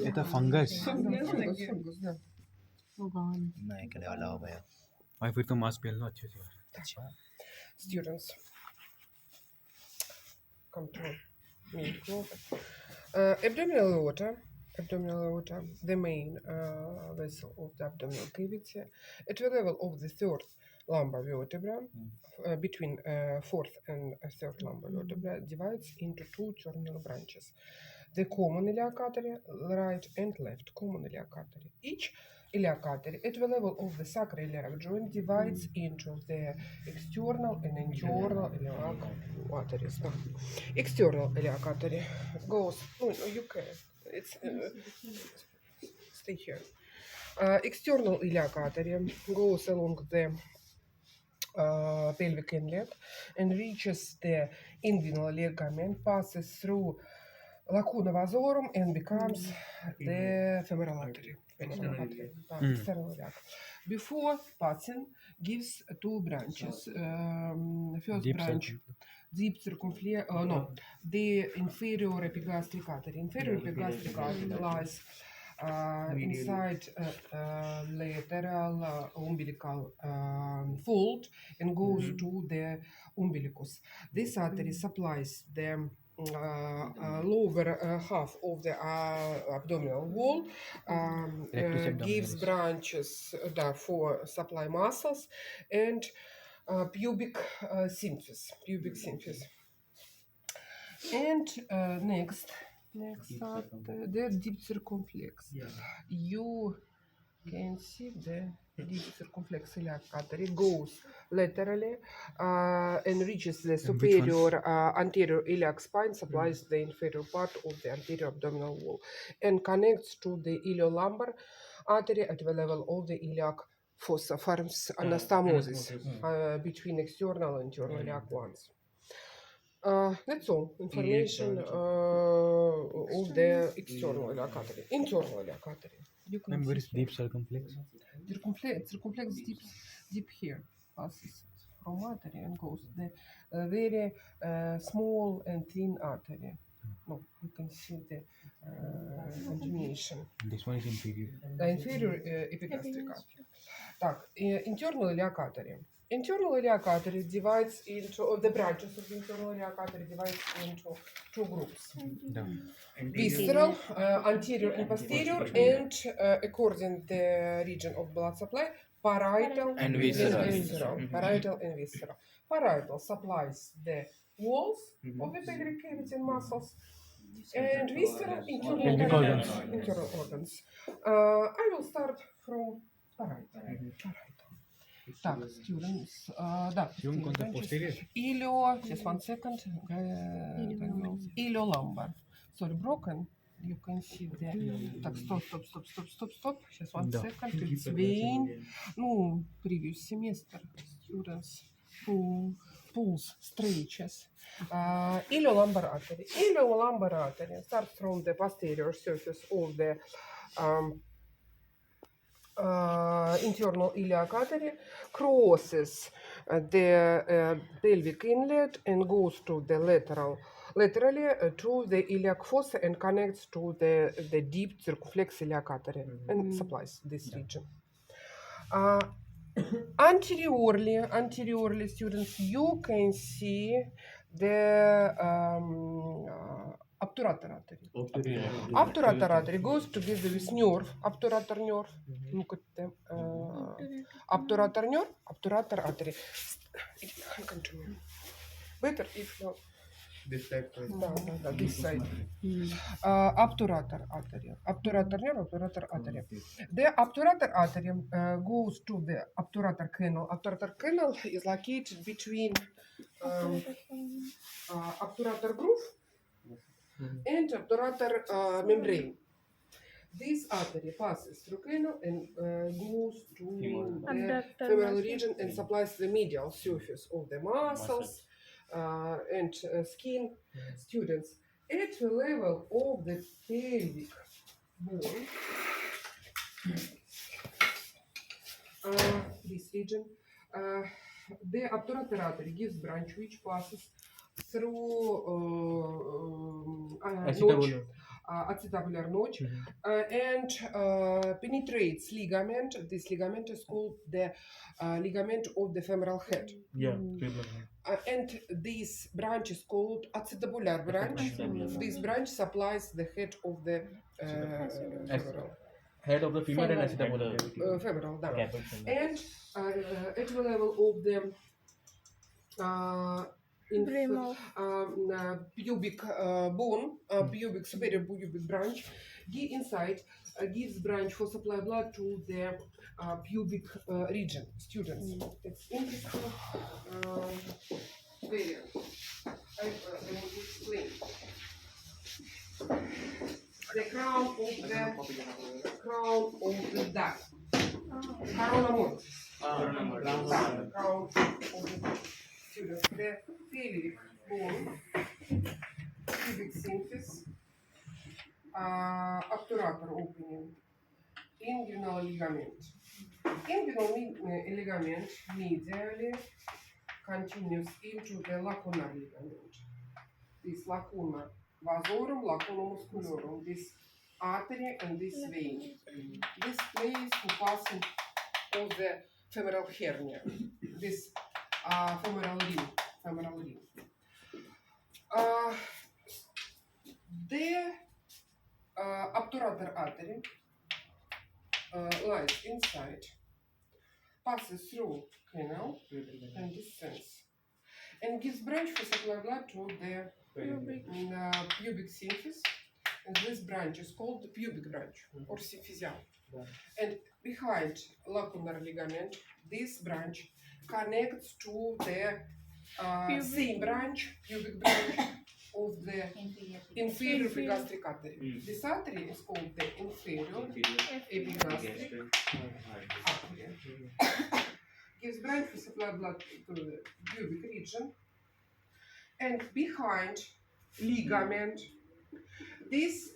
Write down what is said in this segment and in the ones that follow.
Это fungus. Fungus, да. नहीं करने वाला हो गया. और फिर तो मांसपेशियाँ लो अच्छे से. अच्छा. Students, come to me. Abdominal aorta, the main vessel of the abdominal cavity, at the level of the third lumbar vertebra, between fourth and third lumbar vertebra, divides into two terminal branches. The common iliac artery, right and left common iliac artery. Each iliac artery at the level of the sacroiliac joint divides into the external and internal iliac arteries. No. External iliac artery goes, no, you can, it's, stay here. External iliac artery goes along the pelvic inlet and reaches the inguinal ligament, passes through lacuna vasorum and becomes the femoral artery. External iliac. Before passing, gives two branches. First Deep branch, deep circumflex, no, the inferior epigastric artery. Inferior epigastric artery lies inside lateral umbilical fold and goes to the umbilicus. This artery supplies the lower half of the abdominal wall, gives branches for supply muscles and pubic symphysis. And next the deep circumflex. You can see the deep circumflex iliac artery goes laterally and reaches the superior anterior iliac spine, supplies the inferior part of the anterior abdominal wall, and connects to the iliolumbar artery at the level of the iliac fossa, forms anastomosis between external and internal iliac ones. That's all information of the external iliac artery. Internal iliac artery. You can Where is see deep circumflex? circumflex deep here, passes from artery and goes the very small and thin artery. No, you can see the continuation. This one is inferior. The inferior epigastric artery. Так, internal iliac artery. Internal iliac artery divides into the branches of the internal iliac artery divides into two groups. Да. Visceral, anterior and posterior, and according the region of blood supply, parietal And visceral. Parietal and visceral. Parietal supplies the walls of the pelvic cavity and muscles, and visceral internal organs. I will start from parietal. Так, students, да, Ilio, just 1 second, iliolumbar. Sorry, broken. You can see the... Так, stop. Just 1 second. It's vein. Ну, previous semester, students who pulls, stretches. Iliolumbar artery. Iliolumbar artery starts from the posterior surface of the internal iliac artery, crosses the pelvic inlet and goes to the laterally to the iliac fossa and connects to the deep circumflex iliac artery and supplies this region. Anteriorly, students, you can see the obturator artery. Obturator artery goes together with nerve, obturator nerve. Look at them. Obturator nerve, obturator artery. Continue. Better if you... This side. This side. Obturator artery. Obturator nerve, obturator artery. The obturator artery goes to the obturator canal. Obturator canal is located between obturator groove and obturator membrane. This artery passes through canal and goes to the femoral region and supplies the medial surface of the muscles and skin. Students, at the level of the pelvic bone, this region, the obturator artery gives branch which passes through notch, Acetabular. acetabular notch, and penetrates ligament. This ligament is called the ligament of the femoral head. Yeah, fibula. And this branch is called acetabular branch. Acetabular. This branch supplies the head of the femoral. Head of the femur and Femur. acetabular. Femoral, да. Capital. And at the level of the pubic bone, pubic superior pubic branch, gives branch for supply blood to the pubic region. Students, it's interesting. Very. I want to explain. The crown of the duck. Corona mortis. Crown of the students. The pelvic bone, pubic symphysis, obturator opening, inguinal ligament. Inguinal ligament medially continues into the lacunar ligament. This lacuna vasorum, lacuna musculorum, this artery and this vein. This place for passing of the femoral hernia. This femoral ring. The obturator artery lies inside, passes through canal and descends, and gives branch for supply blood to the pubic symphysis. And this branch is called the pubic branch or symphysial. And behind lacunar ligament, this branch connects to the same branch, pubic branch of the inferior epigastric artery. This artery is called the inferior epigastric artery. Gives branch for supply blood to the pubic region. And behind ligament, these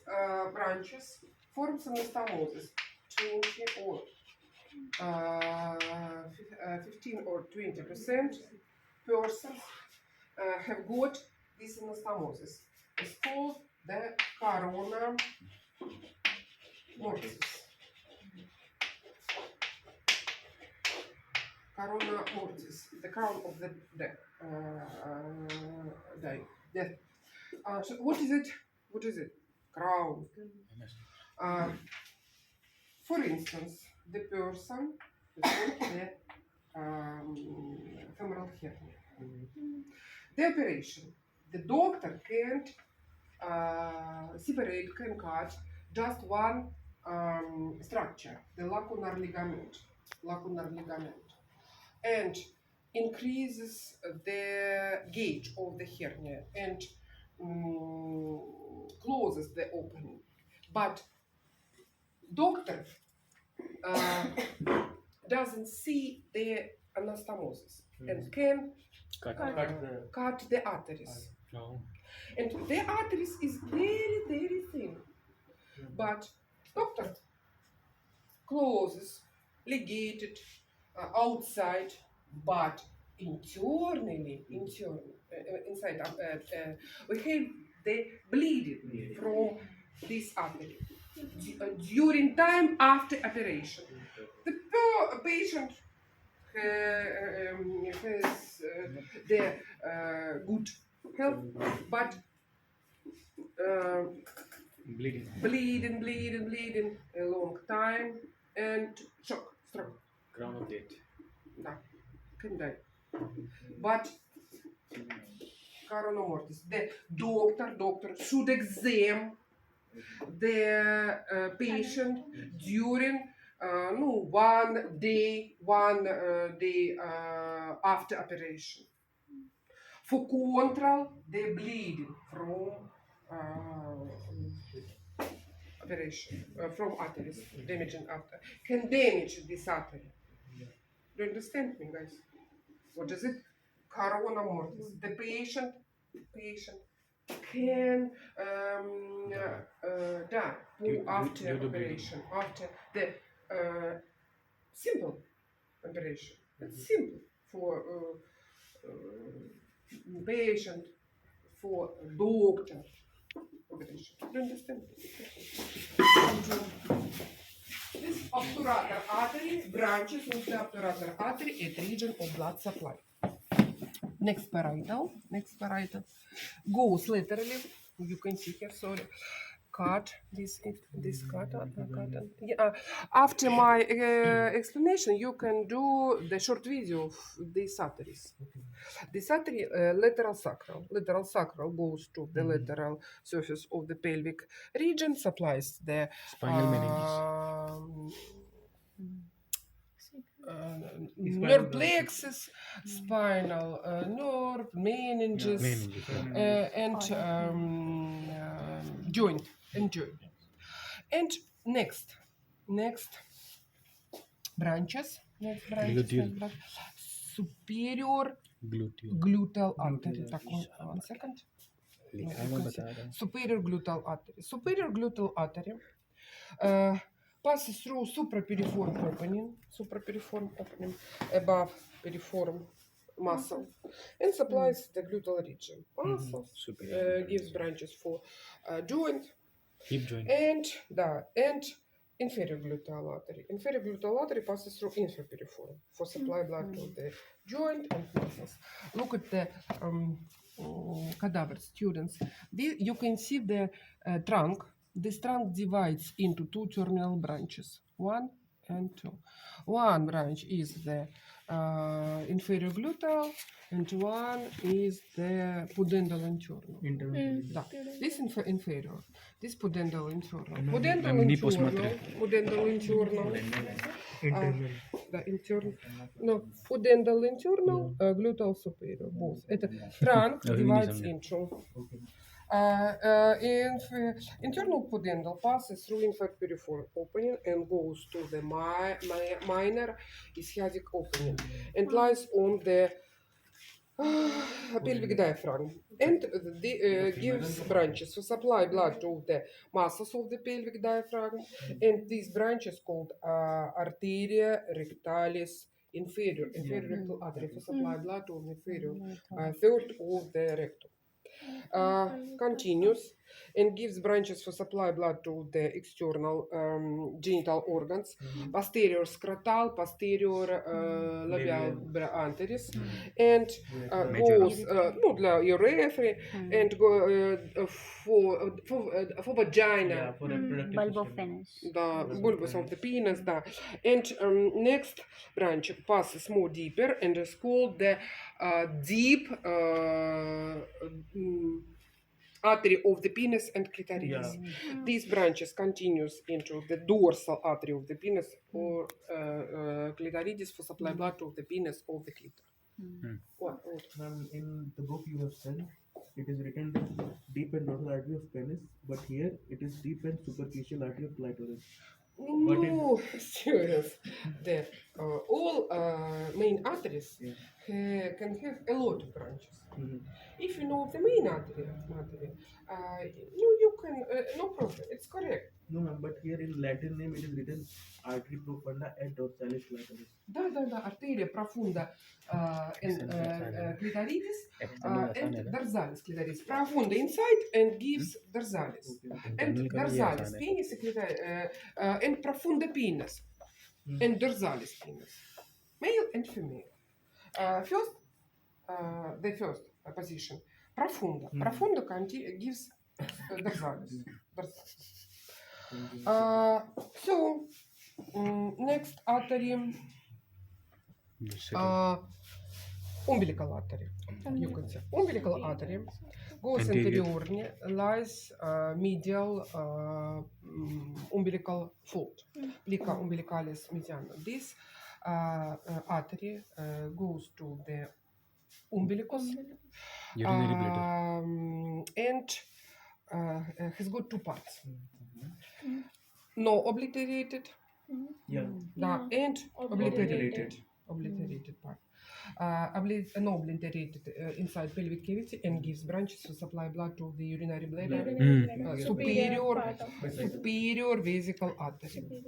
branches form some anastomosis. 20 or 15 or 20% persons have got this anastomosis. It's called the corona mortis. Corona mortis, the crown of the death. So what is it? What is it? Crown. For instance, the person is called the femoral hernia. The operation, the doctor can't can cut just one structure, the lacunar ligament, and increases the gauge of the hernia and closes the opening. But doctor doesn't see the anastomosis and can cut the arteries. No. And the arteries is very, very thin. But doctor closes, ligated, outside, but internally, inside, we have the bleeding from this artery during time after operation. The patient has the good health, but bleeding a long time and shock, stroke. Crown of death. Да, can die. But corona mortis. The doctor should examine the patient during 1 day after operation for control the bleeding from operation from arteries damaging after can damage this artery. Do you understand me, guys? What is it? Corona mortis. The patient can die after operation, after the simple operation. It's simple for patient for doctor. You understand? This obturator artery branches of the obturator artery at region of blood supply. Next parietal goes laterally. You can see here. Sorry, cut this cut. Yeah. After my explanation, you can do the short video of these arteries. This artery, lateral sacral. Lateral sacral goes to the lateral surface of the pelvic region, supplies the Spinal meninges. Nerve plexus, spinal nerve, meninges, Meninges, yeah. and joint. And next branches. Gluteal. Superior Gluteal. gluteal artery. One second. Superior gluteal artery. Superior gluteal artery passes through suprapiriform opening above piriform muscle and supplies the gluteal region. Muscle gives branches for joint Hip joint. and inferior gluteal artery. Inferior gluteal artery passes through infrapiriform for supply blood to the joint and muscles. Look at the cadaver, students. You can see the trunk. This trunk divides into two terminal branches, 1 and 2. One branch is the inferior gluteal, and one is the pudendal internal. Да. This inferior, this pudendal internal. Pudendal internal. The internal. No, pudendal internal, gluteal superior, both. Это trunk divides into. Internal pudendal passes through inferior piriform opening and goes to the minor ischiatic opening and lies on the pelvic diaphragm and gives branches to supply blood to the muscles of the pelvic diaphragm, and these branches called arteria rectalis inferior rectal artery to supply blood to the inferior third of the rectum. Continues and gives branches for supply blood to the external genital organs, posterior scrotal, posterior labial anteris, and goes для urethra and for vagina, bulb of penis. the bulbous of the penis, and next branch passes more deeper and is called the deep artery of the penis and clitoris. These branches continues into the dorsal artery of the penis or clitoris for supply blood to the penis of the clitoris. What? Ma'am, in the book you have said it is written deep and dorsal artery of penis, but here it is deep and superficial artery of clitoris. No, serious. The all main arteries can have a lot of branches. If you know the main artery, you can no problem. It's correct. No, ma'am, but here in Latin name it is written artery profunda et dorsalis clitoris. Да, arteria profunda and clitoris and dorsalis clitoris. Profunda inside and gives dorsalis. And dorsalis penis and profunda penis and dorsalis penis. Male and female. The first position. Profunda. Profunda gives dorsalis. So, next artery, umbilical artery. You can say umbilical artery goes anteriorly, lies medial umbilical fold, plica umbilicalis mediana. This artery goes to the umbilicus Urinary bladder. and has got two parts. No obliterated, and obliterated part. No obliterated inside pelvic cavity and gives branches to supply blood to the urinary bladder. Superior vesical artery.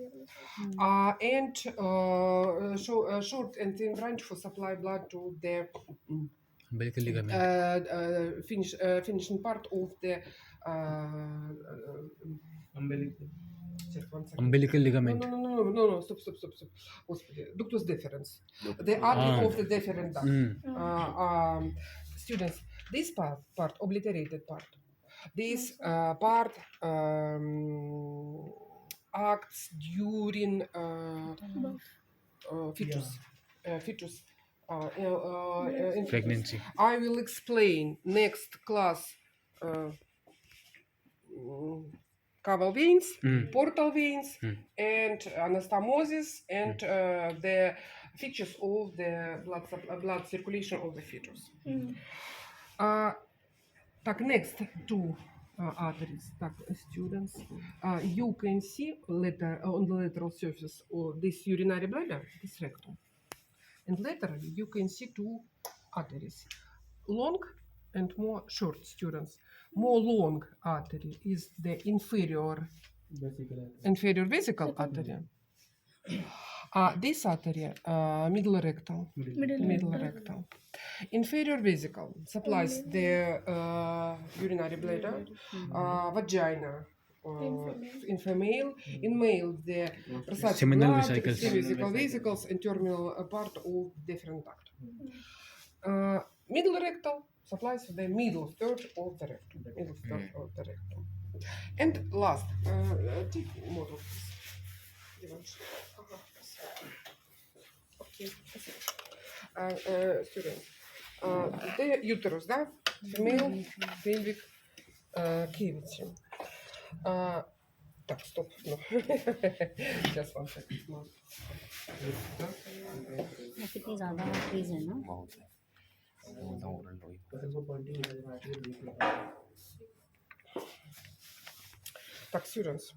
And short and thin branch for supply blood to the Umbilical ligament. Finishing part of the Umbilical. check one second. Umbilical ligament. No, stop. Господи, ductus deferens. The artery Ah. of the deferent duct. Students, this part, obliterated part. This part acts during fetus. Pregnancy. I will explain next class caval veins, portal veins, and anastomosis, and the features of the blood circulation of the fetus. Next two arteries, students, you can see on the lateral surface of this urinary bladder, this rectum, and laterally you can see two arteries, long and more short, students. More long artery is the inferior vesical artery. This artery, middle rectal. Inferior vesical supplies the urinary bladder, vagina in female. In male, the prostate Seminal gland, vesicles. semivesical vesicles, and terminal part of different duct. Middle rectal supplies the middle third of the rectum. And last, take model, please. Okay. Student. The uterus, да? Female pelvic cavity. Так, стоп. Сейчас one second. कितनी ज़्यादा trees है ना बहुत है बहुत oral लोई Так, students.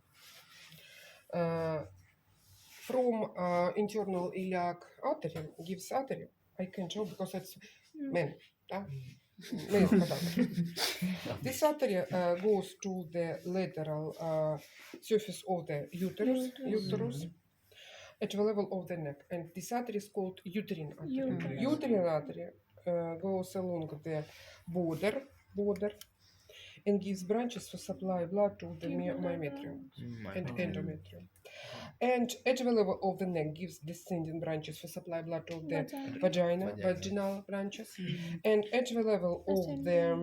From internal iliac artery gives artery. I can show because it's men. Male cadaver. This artery goes to the lateral surface of the uterus at the level of the neck, and this artery is called uterine artery. Uterine artery goes along the border and gives branches to supply blood to the myometrium and endometrium. And at the level of the neck gives descending branches for supply blood to the vaginal branches. And at the level of the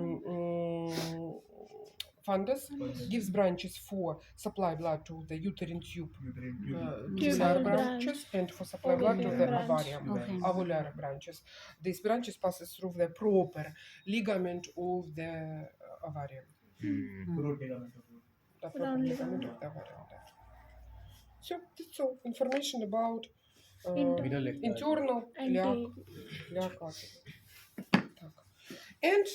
fundus gives branches for supply blood to the uterine tube, tubular branches, and for supply blood to the ovarium, ovular branches. These branches passes through the proper ligament of the ovarium. The proper ligament of the ovarium. So that's all information about internal iliac artery. And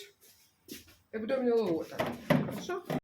abdominal aorta. Хорошо?